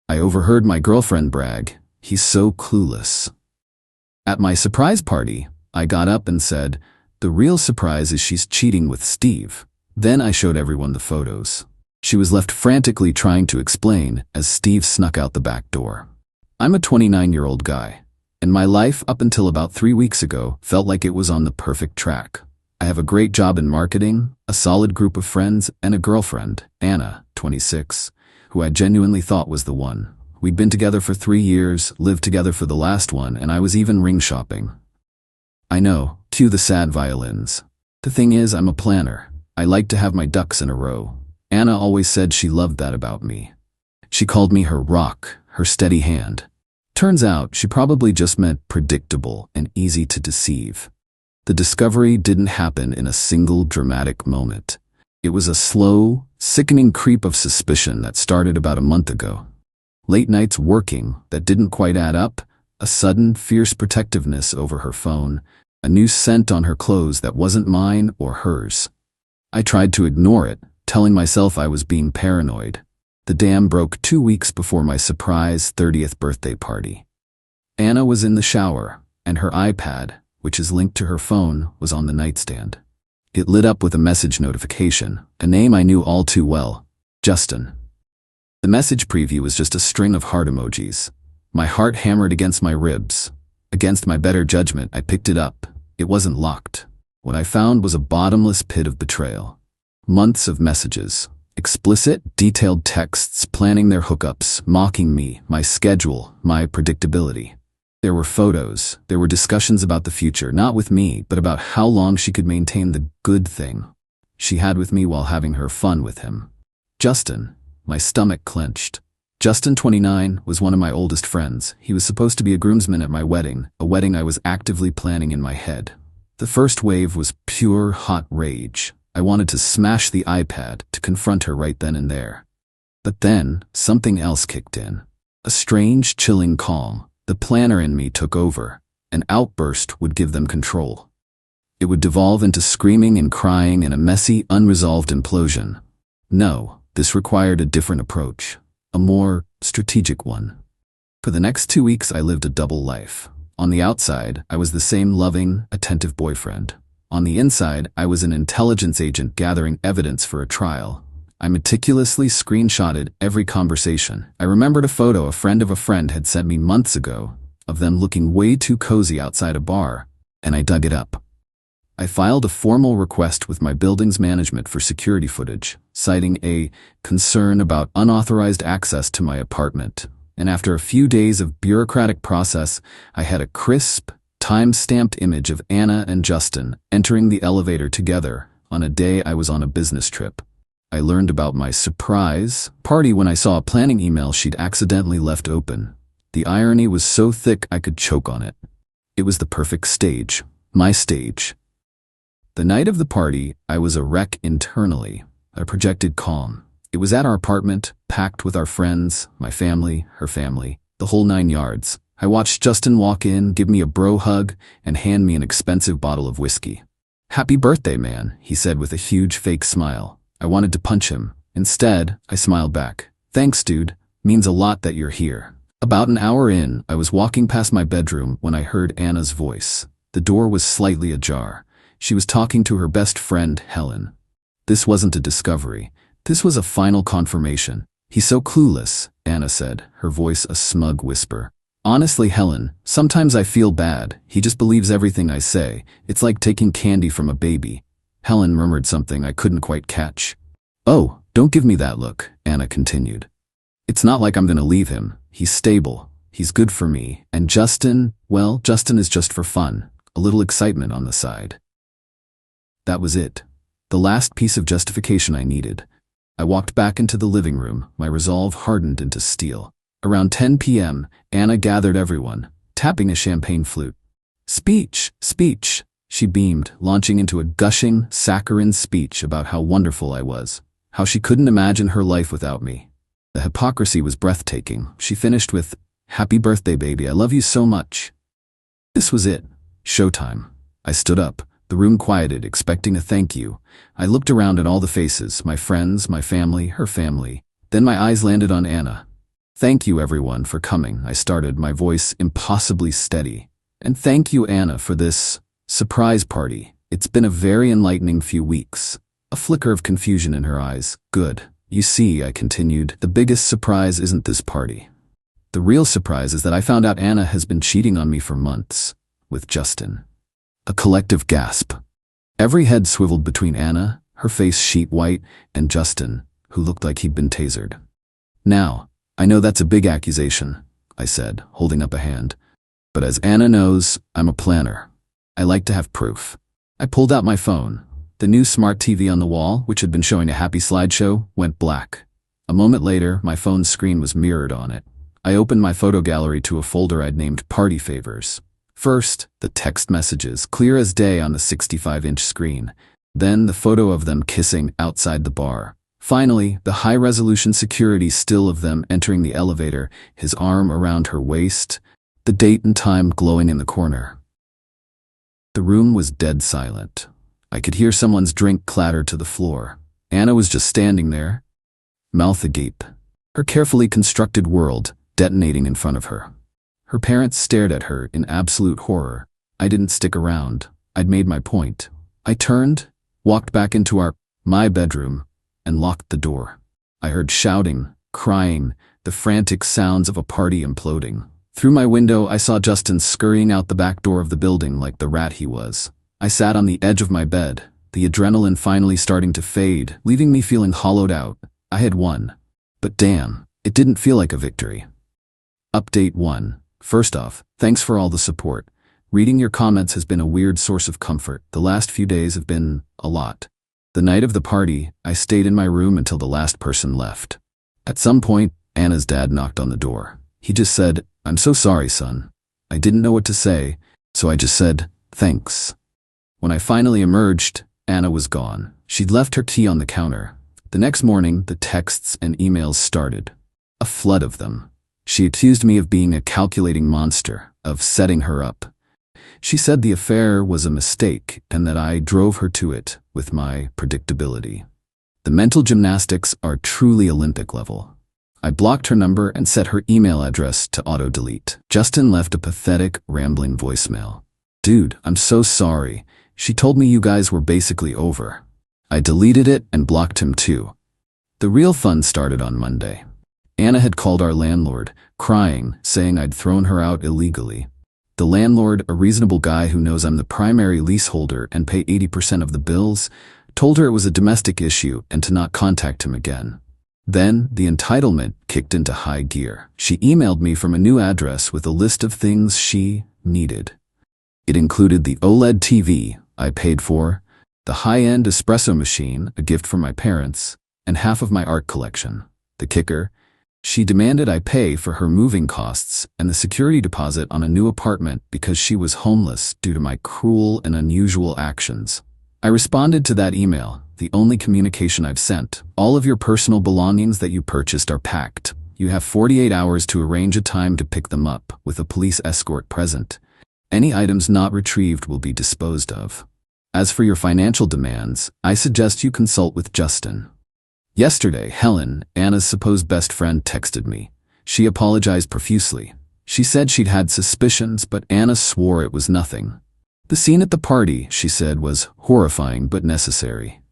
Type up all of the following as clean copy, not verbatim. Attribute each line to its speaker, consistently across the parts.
Speaker 1: I overheard my girlfriend brag, "He's so clueless." At my surprise party, I got up and said, "The real surprise is she's cheating with Steve." Then I showed everyone the photos. She was left frantically trying to explain as Steve snuck out the back door. I'm a 29-year-old guy, and my life up until about 3 weeks ago felt like it was on the perfect track. I have a great job in marketing, a solid group of friends, and a girlfriend, Anna, 26, who I genuinely thought was the one. We'd been together for 3 years, lived together for the last one, and I was even ring shopping. I know, cue the sad violins. The thing is, I'm a planner. I like to have my ducks in a row. Anna always said she loved that about me. She called me her rock, her steady hand. Turns out, she probably just meant predictable and easy to deceive. The discovery didn't happen in a single dramatic moment. It was a slow, sickening creep of suspicion that started about a month ago. Late nights working that didn't quite add up, a sudden, fierce protectiveness over her phone, a new scent on her clothes that wasn't mine or hers. I tried to ignore it, telling myself I was being paranoid. The dam broke 2 weeks before my surprise 30th birthday party. Anna was in the shower, and her iPad, which is linked to her phone, was on the nightstand. It lit up with a message notification, a name I knew all too well, Justin. The message preview was just a string of heart emojis. My heart hammered against my ribs. Against my better judgment, I picked it up. It wasn't locked. What I found was a bottomless pit of betrayal. Months of messages. Explicit, detailed texts planning their hookups, mocking me, my schedule, my predictability. There were photos. There were discussions about the future, not with me, but about how long she could maintain the good thing she had with me while having her fun with him. Justin. My stomach clenched. Justin, 29, was one of my oldest friends. He was supposed to be a groomsman at my wedding, a wedding I was actively planning in my head. The first wave was pure hot rage. I wanted to smash the iPad, to confront her right then and there. But then, something else kicked in. A strange, chilling calm. The planner in me took over. An outburst would give them control. It would devolve into screaming and crying and a messy, unresolved implosion. No, this required a different approach. A more strategic one. For the next 2 weeks, I lived a double life. On the outside, I was the same loving, attentive boyfriend. On the inside, I was an intelligence agent gathering evidence for a trial. I meticulously screenshotted every conversation. I remembered a photo a friend of a friend had sent me months ago of them looking way too cozy outside a bar, and I dug it up. I filed a formal request with my building's management for security footage, citing a concern about unauthorized access to my apartment. And after a few days of bureaucratic process, I had a crisp, time-stamped image of Anna and Justin entering the elevator together on a day I was on a business trip. I learned about my surprise party when I saw a planning email she'd accidentally left open. The irony was so thick I could choke on it. It was the perfect stage, my stage. The night of the party, I was a wreck internally. I projected calm. It was at our apartment, packed with our friends, my family, her family, the whole 9 yards. I watched Justin walk in, give me a bro hug, and hand me an expensive bottle of whiskey. "Happy birthday, man," he said with a huge fake smile. I wanted to punch him. Instead, I smiled back. "Thanks, dude. Means a lot that you're here." About an hour in, I was walking past my bedroom when I heard Anna's voice. The door was slightly ajar. She was talking to her best friend, Helen. This wasn't a discovery. This was a final confirmation. "He's so clueless," Anna said, her voice a smug whisper. "Honestly, Helen, sometimes I feel bad. He just believes everything I say. It's like taking candy from a baby." Helen murmured something I couldn't quite catch. "Oh, don't give me that look," Anna continued. "It's not like I'm gonna leave him. He's stable. He's good for me. And Justin, well, Justin is just for fun. A little excitement on the side." That was it. The last piece of justification I needed. I walked back into the living room, my resolve hardened into steel. Around 10 p.m., Anna gathered everyone, tapping a champagne flute. "Speech, speech," she beamed, launching into a gushing, saccharine speech about how wonderful I was, how she couldn't imagine her life without me. The hypocrisy was breathtaking. She finished with, "Happy birthday, baby, I love you so much." This was it. Showtime. I stood up. The room quieted, expecting a thank you. I looked around at all the faces, my friends, my family, her family. Then my eyes landed on Anna. "Thank you everyone for coming," I started, my voice impossibly steady. "And thank you, Anna, for this surprise party. It's been a very enlightening few weeks." A flicker of confusion in her eyes. "Good. You see," I continued, "the biggest surprise isn't this party. The real surprise is that I found out Anna has been cheating on me for months with Justin." A collective gasp. Every head swiveled between Anna, her face sheet white, and Justin, who looked like he'd been tasered. "Now, I know that's a big accusation," I said, holding up a hand. "But as Anna knows, I'm a planner. I like to have proof." I pulled out my phone. The new smart TV on the wall, which had been showing a happy slideshow, went black. A moment later, my phone's screen was mirrored on it. I opened my photo gallery to a folder I'd named Party Favors. First, the text messages, clear as day on the 65-inch screen. Then the photo of them kissing outside the bar. Finally, the high-resolution security still of them entering the elevator, his arm around her waist, the date and time glowing in the corner. The room was dead silent. I could hear someone's drink clatter to the floor. Anna was just standing there, mouth agape, her carefully constructed world detonating in front of her. Her parents stared at her in absolute horror. I didn't stick around. I'd made my point. I turned, walked back into my bedroom, and locked the door. I heard shouting, crying, the frantic sounds of a party imploding. Through my window, I saw Justin scurrying out the back door of the building like the rat he was. I sat on the edge of my bed, the adrenaline finally starting to fade, leaving me feeling hollowed out. I had won. But damn, it didn't feel like a victory. Update 1. First off, thanks for all the support. Reading your comments has been a weird source of comfort. The last few days have been a lot. The night of the party, I stayed in my room until the last person left. At some point, Anna's dad knocked on the door. He just said, "I'm so sorry, son." I didn't know what to say, so I just said, "Thanks." When I finally emerged, Anna was gone. She'd left her tea on the counter. The next morning, the texts and emails started. A flood of them. She accused me of being a calculating monster, of setting her up. She said the affair was a mistake and that I drove her to it with my predictability. The mental gymnastics are truly Olympic level. I blocked her number and set her email address to auto-delete. Justin left a pathetic, rambling voicemail. "Dude, I'm so sorry. She told me you guys were basically over." I deleted it and blocked him too. The real fun started on Monday. Anna had called our landlord, crying, saying I'd thrown her out illegally. The landlord, a reasonable guy who knows I'm the primary leaseholder and pay 80% of the bills, told her it was a domestic issue and to not contact him again. Then, the entitlement kicked into high gear. She emailed me from a new address with a list of things she needed. It included the OLED TV I paid for, the high-end espresso machine, a gift from my parents, and half of my art collection. The kicker: she demanded I pay for her moving costs and the security deposit on a new apartment because she was homeless due to my cruel and unusual actions. I responded to that email, the only communication I've sent. "All of your personal belongings that you purchased are packed. You have 48 hours to arrange a time to pick them up, with a police escort present. Any items not retrieved will be disposed of. As for your financial demands, I suggest you consult with Justin." Yesterday, Helen, Anna's supposed best friend, texted me. She apologized profusely. She said she'd had suspicions, but Anna swore it was nothing. The scene at the party, she said, was horrifying but necessary.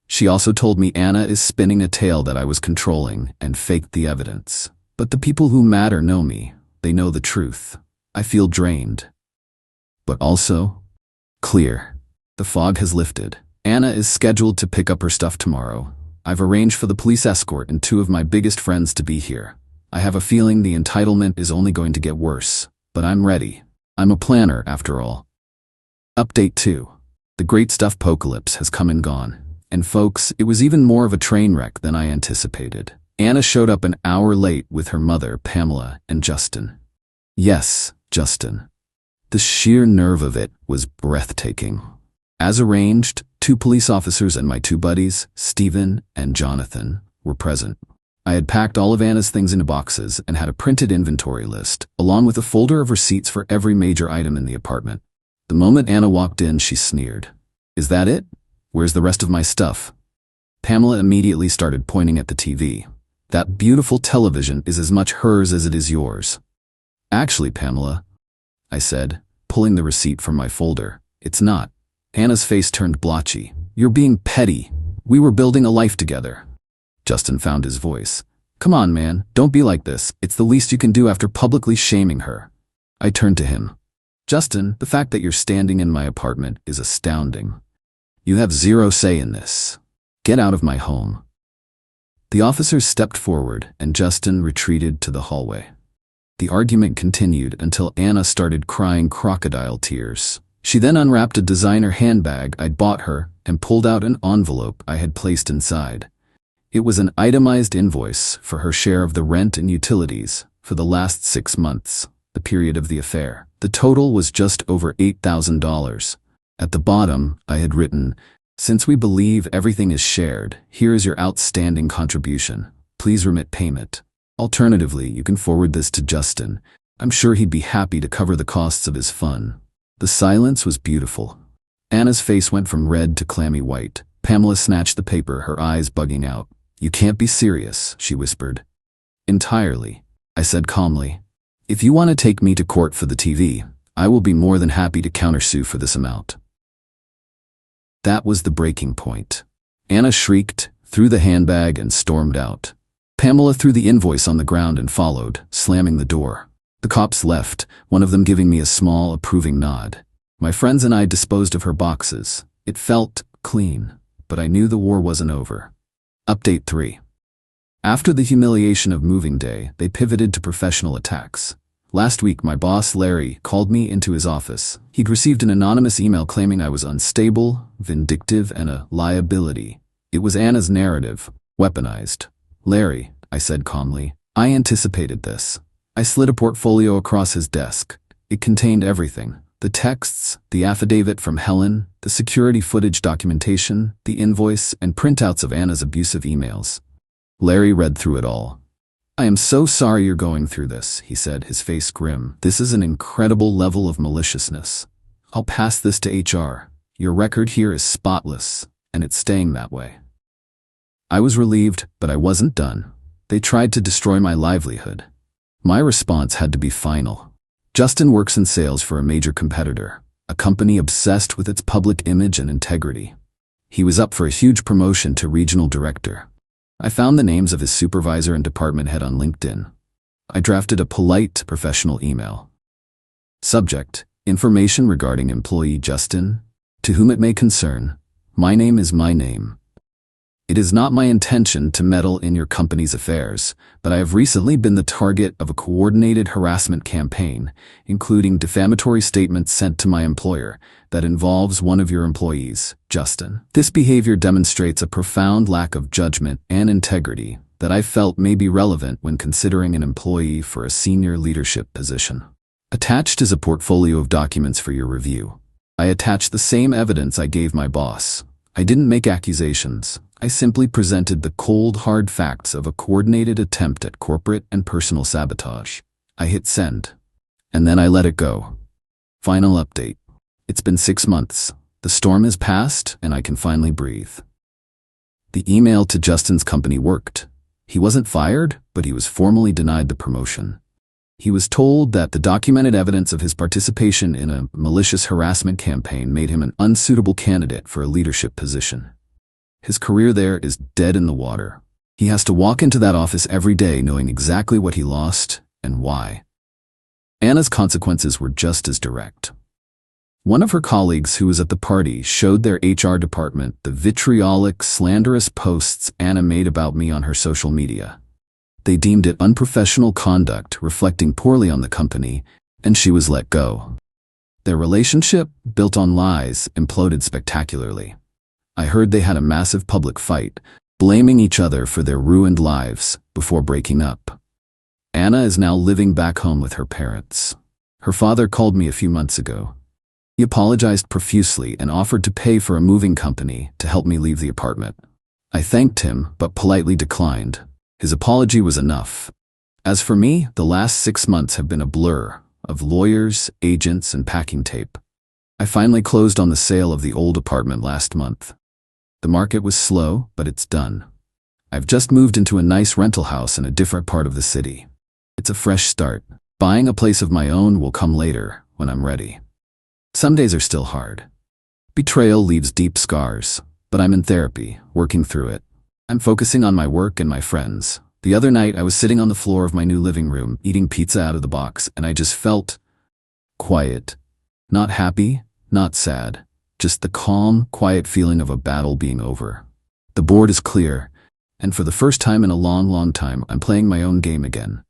Speaker 1: She also told me Anna is spinning a tale that I was controlling and faked the evidence. But the people who matter know me. They know the truth. I feel drained. But also clear. The fog has lifted. Anna is scheduled to pick up her stuff tomorrow. I've arranged for the police escort and 2 of my biggest friends to be here. I have a feeling the entitlement is only going to get worse, but I'm ready. I'm a planner, after all. Update 2. The great stuff apocalypse has come and gone. And folks, it was even more of a train wreck than I anticipated. Anna showed up an hour late with her mother, Pamela, and Justin. Yes, Justin. The sheer nerve of it was breathtaking. As arranged, 2 police officers and my 2 buddies, Stephen and Jonathan, were present. I had packed all of Anna's things into boxes and had a printed inventory list, along with a folder of receipts for every major item in the apartment. The moment Anna walked in, she sneered. "Is that it? Where's the rest of my stuff?" Pamela immediately started pointing at the TV. That beautiful television is as much hers as it is yours. Actually, Pamela, I said, pulling the receipt from my folder, it's not. Anna's face turned blotchy. You're being petty. We were building a life together. Justin found his voice. Come on, man, don't be like this. It's the least you can do after publicly shaming her. I turned to him. Justin, the fact that you're standing in my apartment is astounding. You have zero say in this. Get out of my home. The officers stepped forward and Justin retreated to the hallway. The argument continued until Anna started crying crocodile tears. She then unwrapped a designer handbag I'd bought her and pulled out an envelope I had placed inside. It was an itemized invoice for her share of the rent and utilities for the last 6 months, the period of the affair. The total was just over $8,000. At the bottom, I had written, "Since we believe everything is shared, here is your outstanding contribution. Please remit payment. Alternatively, you can forward this to Justin. I'm sure he'd be happy to cover the costs of his fun." The silence was beautiful. Anna's face went from red to clammy white. Pamela snatched the paper, her eyes bugging out. "You can't be serious," she whispered. "Entirely," I said calmly. "If you want to take me to court for the TV, I will be more than happy to countersue for this amount." That was the breaking point. Anna shrieked, threw the handbag, and stormed out. Pamela threw the invoice on the ground and followed, slamming the door. The cops left, one of them giving me a small, approving nod. My friends and I disposed of her boxes. It felt clean, but I knew the war wasn't over. Update 3. After the humiliation of moving day, they pivoted to professional attacks. Last week, my boss, Larry, called me into his office. He'd received an anonymous email claiming I was unstable, vindictive, and a liability. It was Anna's narrative, weaponized. "Larry," I said calmly, "I anticipated this." I slid a portfolio across his desk. It contained everything. The texts, the affidavit from Helen, the security footage documentation, the invoice, and printouts of Anna's abusive emails. Larry read through it all. "I am so sorry you're going through this," he said, his face grim. "This is an incredible level of maliciousness. I'll pass this to HR. Your record here is spotless, and it's staying that way." I was relieved, but I wasn't done. They tried to destroy my livelihood. My response had to be final. Justin works in sales for a major competitor, a company obsessed with its public image and integrity. He was up for a huge promotion to regional director. I found the names of his supervisor and department head on LinkedIn. I drafted a polite, professional email. Subject: information regarding employee Justin. To whom it may concern, my name is my name. It is not my intention to meddle in your company's affairs, but I have recently been the target of a coordinated harassment campaign, including defamatory statements sent to my employer that involves one of your employees, Justin. This behavior demonstrates a profound lack of judgment and integrity that I felt may be relevant when considering an employee for a senior leadership position. Attached is a portfolio of documents for your review. I attached the same evidence I gave my boss. I didn't make accusations. I simply presented the cold, hard facts of a coordinated attempt at corporate and personal sabotage. I hit send. And then I let it go. Final update. It's been 6 months. The storm has passed, and I can finally breathe. The email to Justin's company worked. He wasn't fired, but he was formally denied the promotion. He was told that the documented evidence of his participation in a malicious harassment campaign made him an unsuitable candidate for a leadership position. His career there is dead in the water. He has to walk into that office every day knowing exactly what he lost and why. Anna's consequences were just as direct. One of her colleagues who was at the party showed their HR department the vitriolic, slanderous posts Anna made about me on her social media. They deemed it unprofessional conduct, reflecting poorly on the company, and she was let go. Their relationship, built on lies, imploded spectacularly. I heard they had a massive public fight, blaming each other for their ruined lives before breaking up. Anna is now living back home with her parents. Her father called me a few months ago. He apologized profusely and offered to pay for a moving company to help me leave the apartment. I thanked him, but politely declined. His apology was enough. As for me, the last 6 months have been a blur of lawyers, agents, and packing tape. I finally closed on the sale of the old apartment last month. The market was slow, but it's done. I've just moved into a nice rental house in a different part of the city. It's a fresh start. Buying a place of my own will come later, when I'm ready. Some days are still hard. Betrayal leaves deep scars, but I'm in therapy, working through it. I'm focusing on my work and my friends. The other night, I was sitting on the floor of my new living room, eating pizza out of the box, and I just felt quiet. Not happy, not sad, just the calm, quiet feeling of a battle being over. The board is clear, and for the first time in a long, long time, I'm playing my own game again.